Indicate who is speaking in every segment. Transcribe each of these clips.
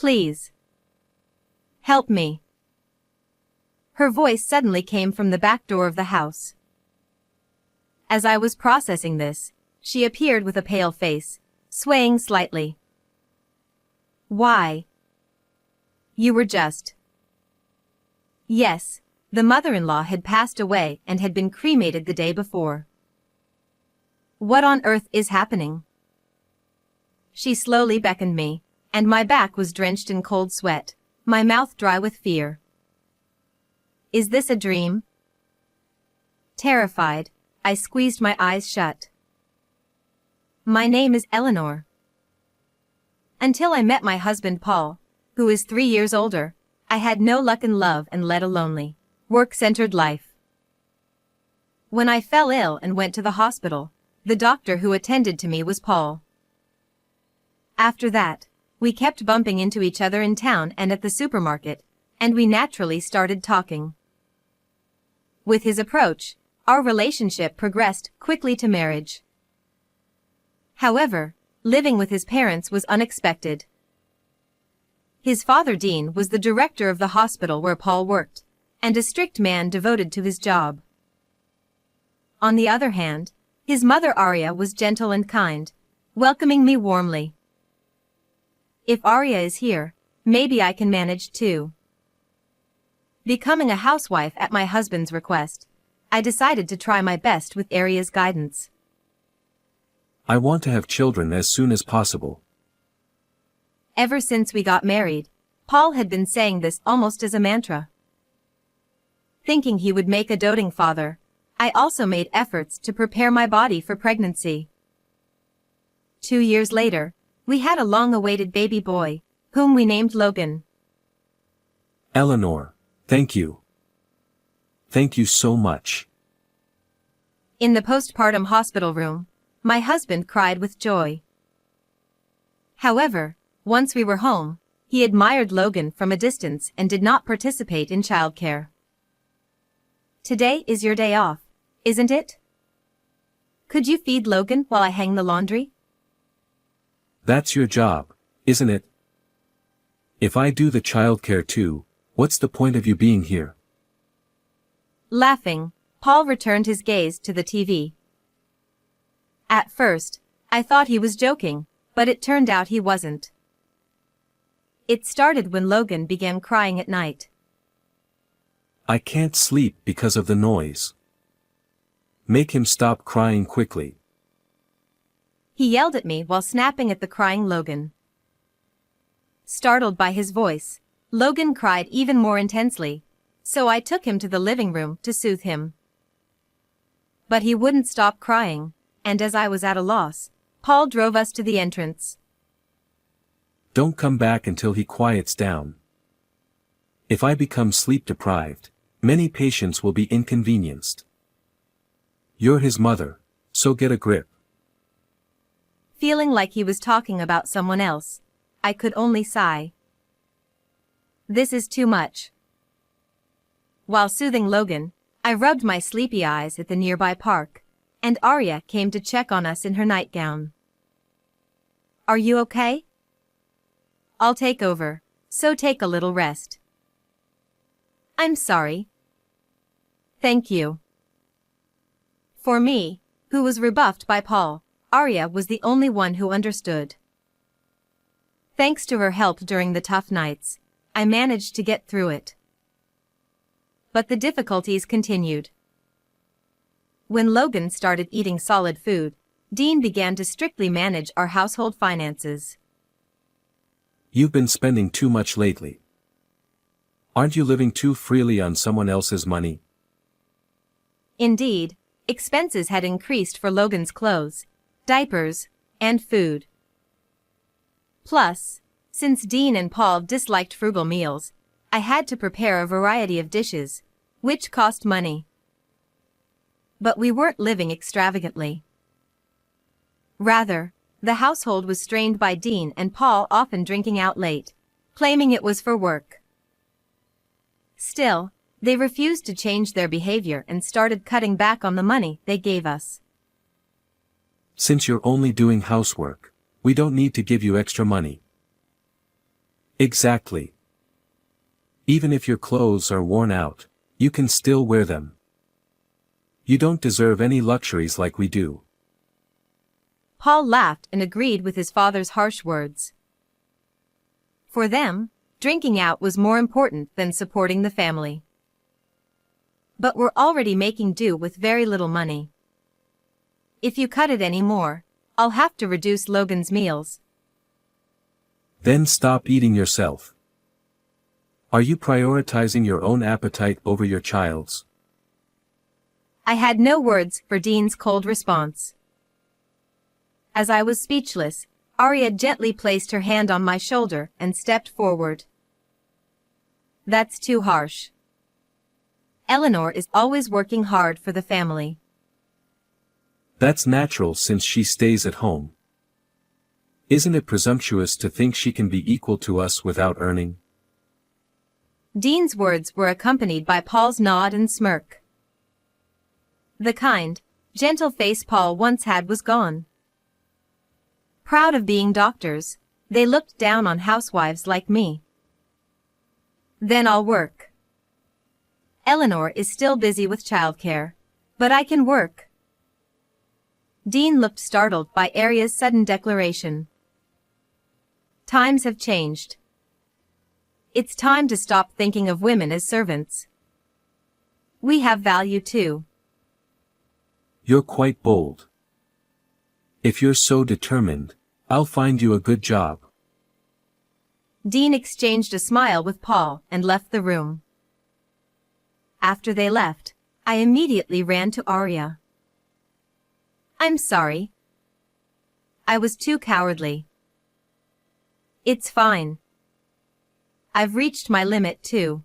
Speaker 1: Please. Help me. Her voice suddenly came from the back door of the house. As I was processing this, she appeared with a pale face, swaying slightly. Why? You were just... Yes, the mother-in-law had passed away and had been cremated the day before. What on earth is happening? She slowly beckoned me, and my back was drenched in cold sweat, my mouth dry with fear. Is this a dream? Terrified, I squeezed my eyes shut. My name is Eleanor. Until I met my husband Paul, who is 3 years older, I had no luck in love and led a lonely, work-centered life. When I fell ill and went to the hospital, the doctor who attended to me was Paul. After that, we kept bumping into each other in town and at the supermarket, and we naturally started talking. With his approach, our relationship progressed quickly to marriage. However, living with his parents was unexpected. His father Dean was the director of the hospital where Paul worked, and a strict man devoted to his job. On the other hand, his mother Arya was gentle and kind, welcoming me warmly. If Arya is here, maybe I can manage too. Becoming a housewife at my husband's request, I decided to try my best with Arya's guidance.
Speaker 2: I want to have children as soon as possible.
Speaker 1: Ever since we got married, Paul had been saying this almost as a mantra. Thinking he would make a doting father, I also made efforts to prepare my body for pregnancy. 2 years later, we had a long-awaited baby boy, whom we named Logan.
Speaker 2: Eleanor, thank you. Thank you so much.
Speaker 1: In the postpartum hospital room, my husband cried with joy. However, once we were home, he admired Logan from a distance and did not participate in childcare. Today is your day off, isn't it? Could you feed Logan while I hang the laundry?
Speaker 2: That's your job, isn't it? If I do the childcare too, what's the point of you being here?
Speaker 1: Laughing, Paul returned his gaze to the TV. At first, I thought he was joking, but it turned out he wasn't. It started when Logan began crying at night.
Speaker 2: I can't sleep because of the noise. Make him stop crying quickly.
Speaker 1: He yelled at me while snapping at the crying Logan. Startled by his voice, Logan cried even more intensely, so I took him to the living room to soothe him. But he wouldn't stop crying, and as I was at a loss, Paul drove us to the entrance.
Speaker 2: Don't come back until he quiets down. If I become sleep-deprived, many patients will be inconvenienced. You're his mother, so get a grip.
Speaker 1: Feeling like he was talking about someone else, I could only sigh. This is too much. While soothing Logan, I rubbed my sleepy eyes at the nearby park, and Arya came to check on us in her nightgown. Are you okay? I'll take over, so take a little rest. I'm sorry. Thank you. For me, who was rebuffed by Paul, Arya was the only one who understood. Thanks to her help during the tough nights, I managed to get through it. But the difficulties continued. When Logan started eating solid food, Dean began to strictly manage our household finances.
Speaker 2: You've been spending too much lately. Aren't you living too freely on someone else's money?
Speaker 1: Indeed, expenses had increased for Logan's clothes, diapers, and food. Plus, since Dean and Paul disliked frugal meals, I had to prepare a variety of dishes, which cost money. But we weren't living extravagantly. Rather, the household was strained by Dean and Paul often drinking out late, claiming it was for work. Still, they refused to change their behavior and started cutting back on the money they gave us.
Speaker 2: Since you're only doing housework, we don't need to give you extra money. Exactly. Even if your clothes are worn out, you can still wear them. You don't deserve any luxuries like we do.
Speaker 1: Paul laughed and agreed with his father's harsh words. For them, drinking out was more important than supporting the family. But we're already making do with very little money. If you cut it any more, I'll have to reduce Logan's meals.
Speaker 2: Then stop eating yourself. Are you prioritizing your own appetite over your child's?
Speaker 1: I had no words for Dean's cold response. As I was speechless, Arya gently placed her hand on my shoulder and stepped forward. That's too harsh. Eleanor is always working hard for the family.
Speaker 2: That's natural since she stays at home. Isn't it presumptuous to think she can be equal to us without earning?
Speaker 1: Dean's words were accompanied by Paul's nod and smirk. The kind, gentle face Paul once had was gone. Proud of being doctors, they looked down on housewives like me. Then I'll work. Eleanor is still busy with childcare, but I can work. Dean looked startled by Arya's sudden declaration. Times have changed. It's time to stop thinking of women as servants. We have value too.
Speaker 2: You're quite bold. If you're so determined, I'll find you a good job.
Speaker 1: Dean exchanged a smile with Paul and left the room. After they left, I immediately ran to Arya. I'm sorry. I was too cowardly. It's fine. I've reached my limit too.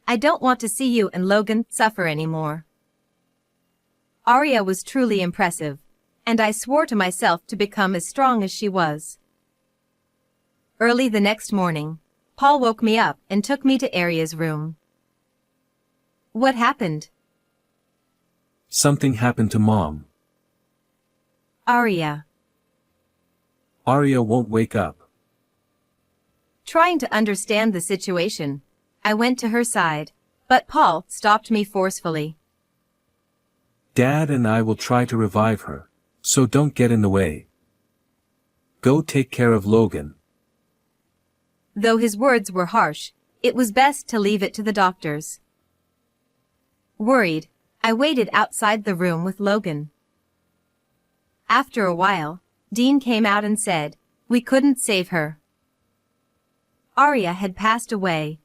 Speaker 1: I don't want to see you and Logan suffer anymore. Arya was truly impressive, and I swore to myself to become as strong as she was. Early the next morning, Paul woke me up and took me to Arya's room. What happened?
Speaker 2: Something happened to Mom.
Speaker 1: Arya.
Speaker 2: Arya won't wake up.
Speaker 1: Trying to understand the situation, I went to her side, but Paul stopped me forcefully.
Speaker 2: Dad and I will try to revive her, so don't get in the way. Go take care of Logan.
Speaker 1: Though his words were harsh, it was best to leave it to the doctors. Worried, I waited outside the room with Logan. After a while, Dean came out and said, we couldn't save her. Arya had passed away.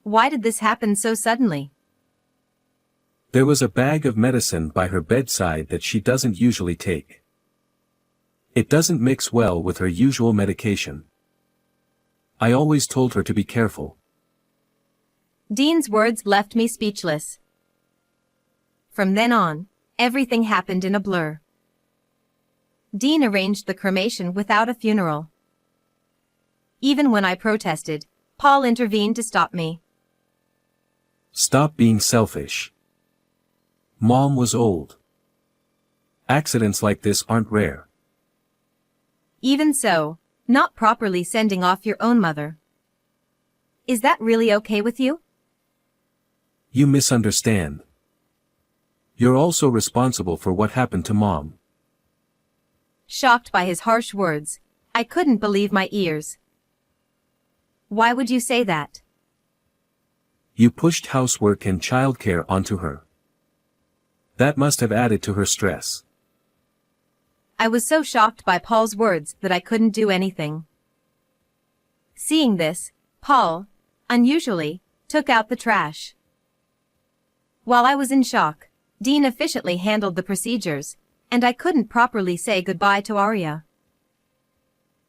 Speaker 1: Why did this happen so suddenly?
Speaker 2: There was a bag of medicine by her bedside that she doesn't usually take. It doesn't mix well with her usual medication. I always told her to be careful.
Speaker 1: Dean's words left me speechless. From then on, everything happened in a blur. Dean arranged the cremation without a funeral. Even when I protested, Paul intervened to stop me.
Speaker 2: Stop being selfish. Mom was old. Accidents like this aren't rare.
Speaker 1: Even so, not properly sending off your own mother. Is that really okay with you?
Speaker 2: You misunderstand. You're also responsible for what happened to Mom.
Speaker 1: Shocked by his harsh words, I couldn't believe my ears. Why would you say that?
Speaker 2: You pushed housework and childcare onto her. That must have added to her stress.
Speaker 1: I was so shocked by Paul's words that I couldn't do anything. Seeing this, Paul, unusually, took out the trash. While I was in shock, Dean efficiently handled the procedures, and I couldn't properly say goodbye to Arya.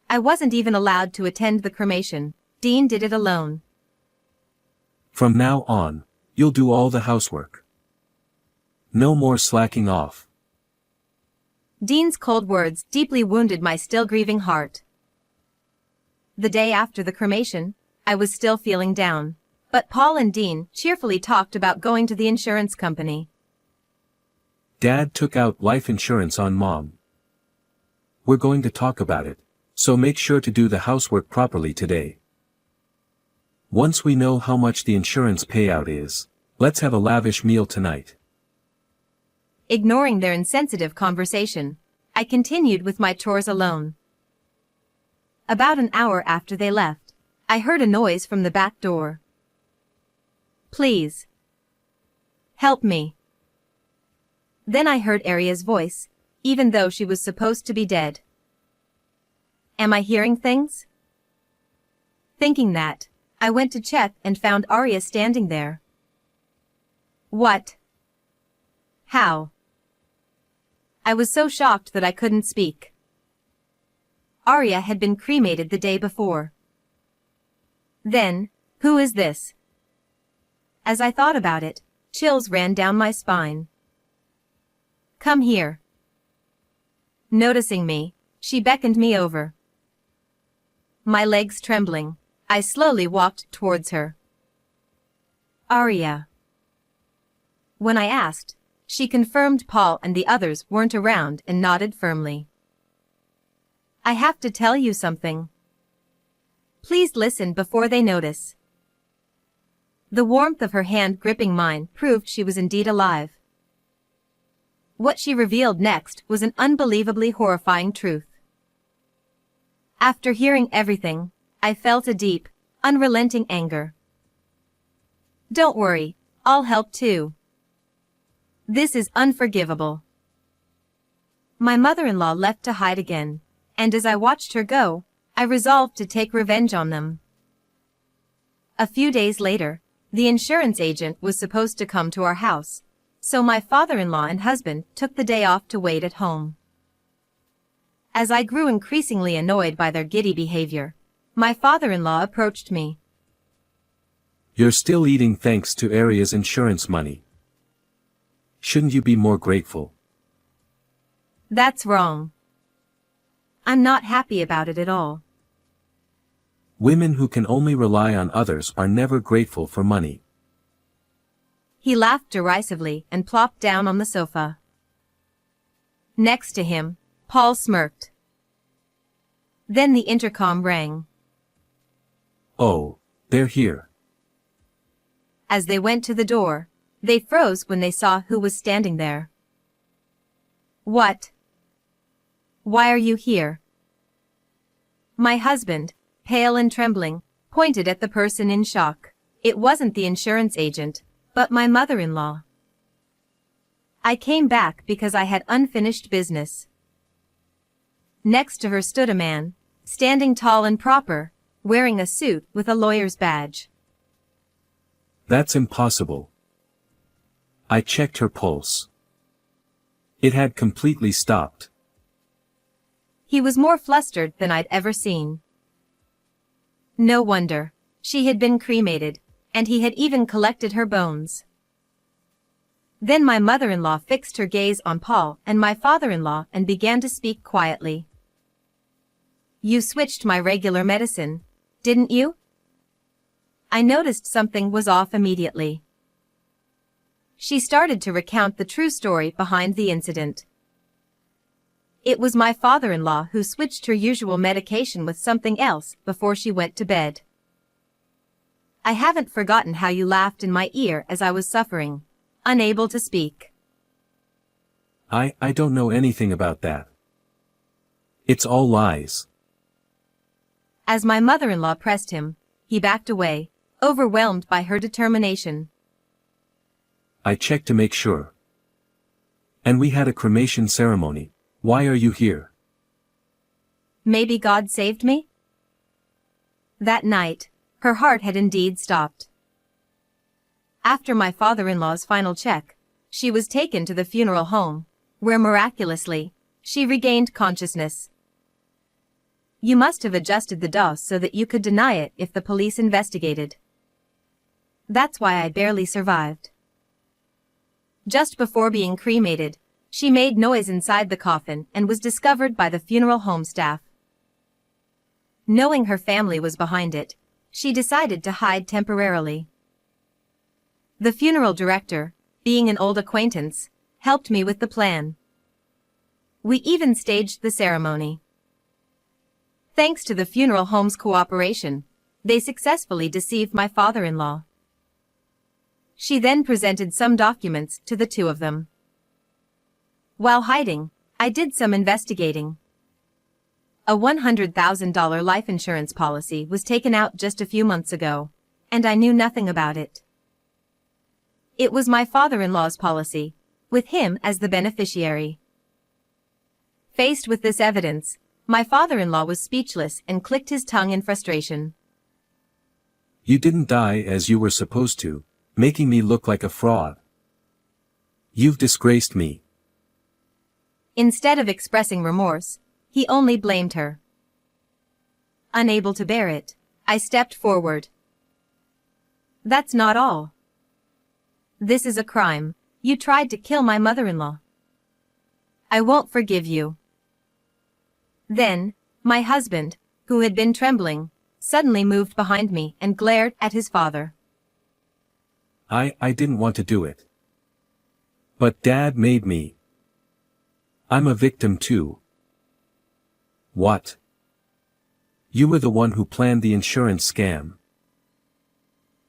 Speaker 1: I wasn't even allowed to attend the cremation. Dean did it alone.
Speaker 2: From now on, you'll do all the housework. No more slacking off.
Speaker 1: Dean's cold words deeply wounded my still grieving heart. The day after the cremation, I was still feeling down, but Paul and Dean cheerfully talked about going to the insurance company.
Speaker 2: Dad took out life insurance on Mom. We're going to talk about it, So make sure to do the housework properly today. Once we know how much the insurance payout is, let's have a lavish meal tonight.
Speaker 1: Ignoring their insensitive conversation, I continued with my chores alone. About an hour after they left, I heard a noise from the back door. Please. Help me. Then I heard Aria's voice, even though she was supposed to be dead. Am I hearing things? Thinking that, I went to check and found Aria standing there. What? How? I was so shocked that I couldn't speak. Aria had been cremated the day before. Then, who is this? As I thought about it, chills ran down my spine. Come here. Noticing me, she beckoned me over. My legs trembling, I slowly walked towards her. Aria. When I asked, she confirmed Paul and the others weren't around and nodded firmly. I have to tell you something. Please listen before they notice. The warmth of her hand gripping mine proved she was indeed alive. What she revealed next was an unbelievably horrifying truth. After hearing everything, I felt a deep, unrelenting anger. Don't worry, I'll help too. This is unforgivable. My mother-in-law left to hide again, and as I watched her go, I resolved to take revenge on them. A few days later, the insurance agent was supposed to come to our house, so my father-in-law and husband took the day off to wait at home. As I grew increasingly annoyed by their giddy behavior, my father-in-law approached me.
Speaker 2: You're still eating thanks to Aria's insurance money. Shouldn't you be more grateful?
Speaker 1: That's wrong. I'm not happy about it at all.
Speaker 2: Women who can only rely on others are never grateful for money.
Speaker 1: He laughed derisively and plopped down on the sofa. Next to him, Paul smirked. Then the intercom rang.
Speaker 2: Oh, they're here.
Speaker 1: As they went to the door, they froze when they saw who was standing there. What? Why are you here? My husband, pale and trembling, pointed at the person in shock. It wasn't the insurance agent, but my mother-in-law. I came back because I had unfinished business. Next to her stood a man, standing tall and proper, wearing a suit with a lawyer's badge.
Speaker 2: That's impossible. I checked her pulse. It had completely stopped.
Speaker 1: He was more flustered than I'd ever seen. No wonder. She had been cremated, and he had even collected her bones. Then my mother-in-law fixed her gaze on Paul and my father-in-law and began to speak quietly. You switched my regular medicine, didn't you? I noticed something was off immediately. She started to recount the true story behind the incident. It was my father-in-law who switched her usual medication with something else before she went to bed. I haven't forgotten how you laughed in my ear as I was suffering, unable to speak.
Speaker 2: I don't know anything about that. It's all lies.
Speaker 1: As my mother-in-law pressed him, he backed away, overwhelmed by her determination.
Speaker 2: I checked to make sure. And we had a cremation ceremony. Why are you here?
Speaker 1: Maybe God saved me? That night, her heart had indeed stopped. After my father-in-law's final check, she was taken to the funeral home, where miraculously, she regained consciousness. You must have adjusted the dose so that you could deny it if the police investigated. That's why I barely survived. Just before being cremated, she made noise inside the coffin and was discovered by the funeral home staff. Knowing her family was behind it, she decided to hide temporarily. The funeral director, being an old acquaintance, helped me with the plan. We even staged the ceremony. Thanks to the funeral home's cooperation, they successfully deceived my father-in-law. She then presented some documents to the two of them. While hiding, I did some investigating. A $100,000 life insurance policy was taken out just a few months ago, and I knew nothing about it. It was my father-in-law's policy, with him as the beneficiary. Faced with this evidence, my father-in-law was speechless and clicked his tongue in frustration.
Speaker 2: You didn't die as you were supposed to, making me look like a fraud. You've disgraced me.
Speaker 1: Instead of expressing remorse, he only blamed her. Unable to bear it, I stepped forward. That's not all. This is a crime. You tried to kill my mother-in-law. I won't forgive you. Then, my husband, who had been trembling, suddenly moved behind me and glared at his father.
Speaker 2: I didn't want to do it. But Dad made me. I'm a victim too. What? You were the one who planned the insurance scam.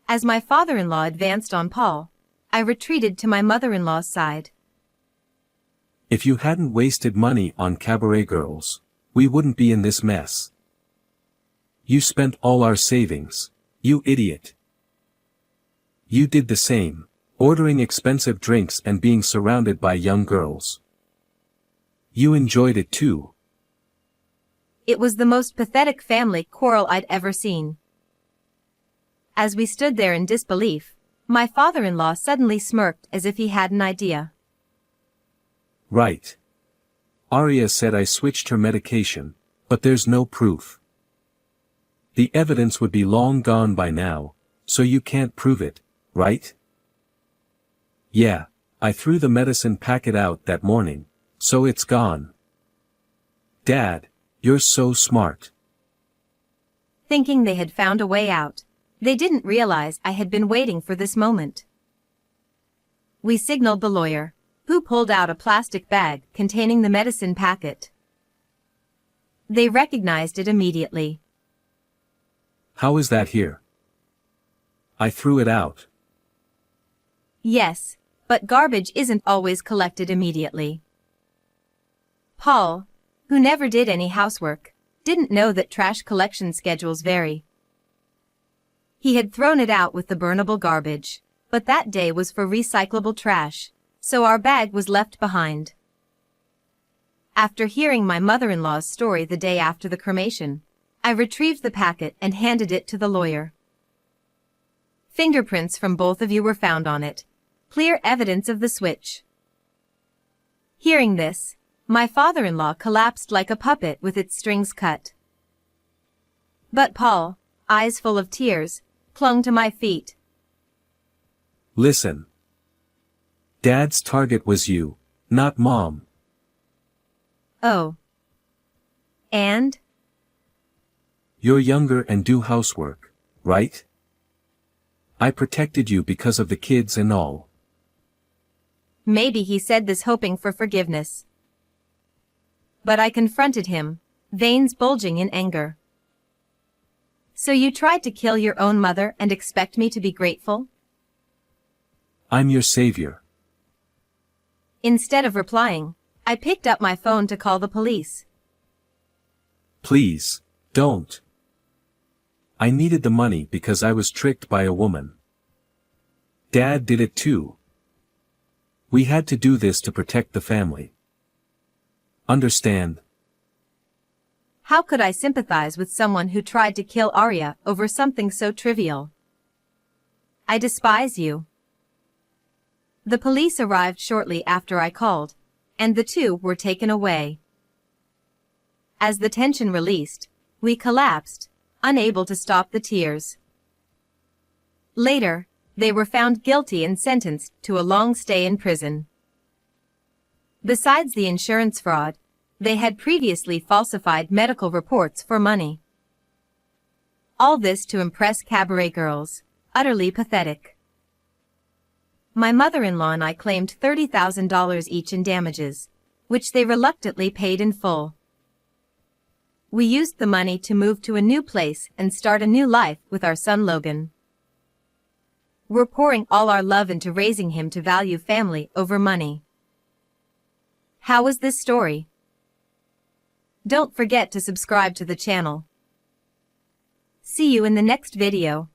Speaker 1: As my father-in-law advanced on Paul, I retreated to my mother-in-law's side.
Speaker 2: If you hadn't wasted money on cabaret girls, we wouldn't be in this mess. You spent all our savings, you idiot. You did the same, ordering expensive drinks and being surrounded by young girls. You enjoyed it too.
Speaker 1: It was the most pathetic family quarrel I'd ever seen. As we stood there in disbelief, my father-in-law suddenly smirked as if he had an idea.
Speaker 2: Right. Arya said I switched her medication, but there's no proof. The evidence would be long gone by now, so you can't prove it, right? Yeah, I threw the medicine packet out that morning, so it's gone. Dad, you're so smart.
Speaker 1: Thinking they had found a way out, they didn't realize I had been waiting for this moment. We signaled the lawyer, who pulled out a plastic bag containing the medicine packet. They recognized it immediately.
Speaker 2: How is that here? I threw it out.
Speaker 1: Yes, but garbage isn't always collected immediately. Paul, who never did any housework, didn't know that trash collection schedules vary. He had thrown it out with the burnable garbage, but that day was for recyclable trash, so our bag was left behind. After hearing my mother-in-law's story the day after the cremation, I retrieved the packet and handed it to the lawyer. Fingerprints from both of you were found on it, clear evidence of the switch. Hearing this, my father-in-law collapsed like a puppet with its strings cut. But Paul, eyes full of tears, clung to my feet.
Speaker 2: Listen. Dad's target was you, not Mom.
Speaker 1: Oh. And?
Speaker 2: You're younger and do housework, right? I protected you because of the kids and all.
Speaker 1: Maybe he said this hoping for forgiveness. But I confronted him, veins bulging in anger. So you tried to kill your own mother and expect me to be grateful?
Speaker 2: I'm your savior.
Speaker 1: Instead of replying, I picked up my phone to call the police.
Speaker 2: Please, don't. I needed the money because I was tricked by a woman. Dad did it too. We had to do this to protect the family. Understand?
Speaker 1: How could I sympathize with someone who tried to kill Arya over something so trivial? I despise you. The police arrived shortly after I called, and the two were taken away. As the tension released, we collapsed, unable to stop the tears. Later, they were found guilty and sentenced to a long stay in prison. Besides the insurance fraud, they had previously falsified medical reports for money. All this to impress cabaret girls, utterly pathetic. My mother-in-law and I claimed $30,000 each in damages, which they reluctantly paid in full. We used the money to move to a new place and start a new life with our son Logan. We're pouring all our love into raising him to value family over money. How was this story? Don't forget to subscribe to the channel. See you in the next video.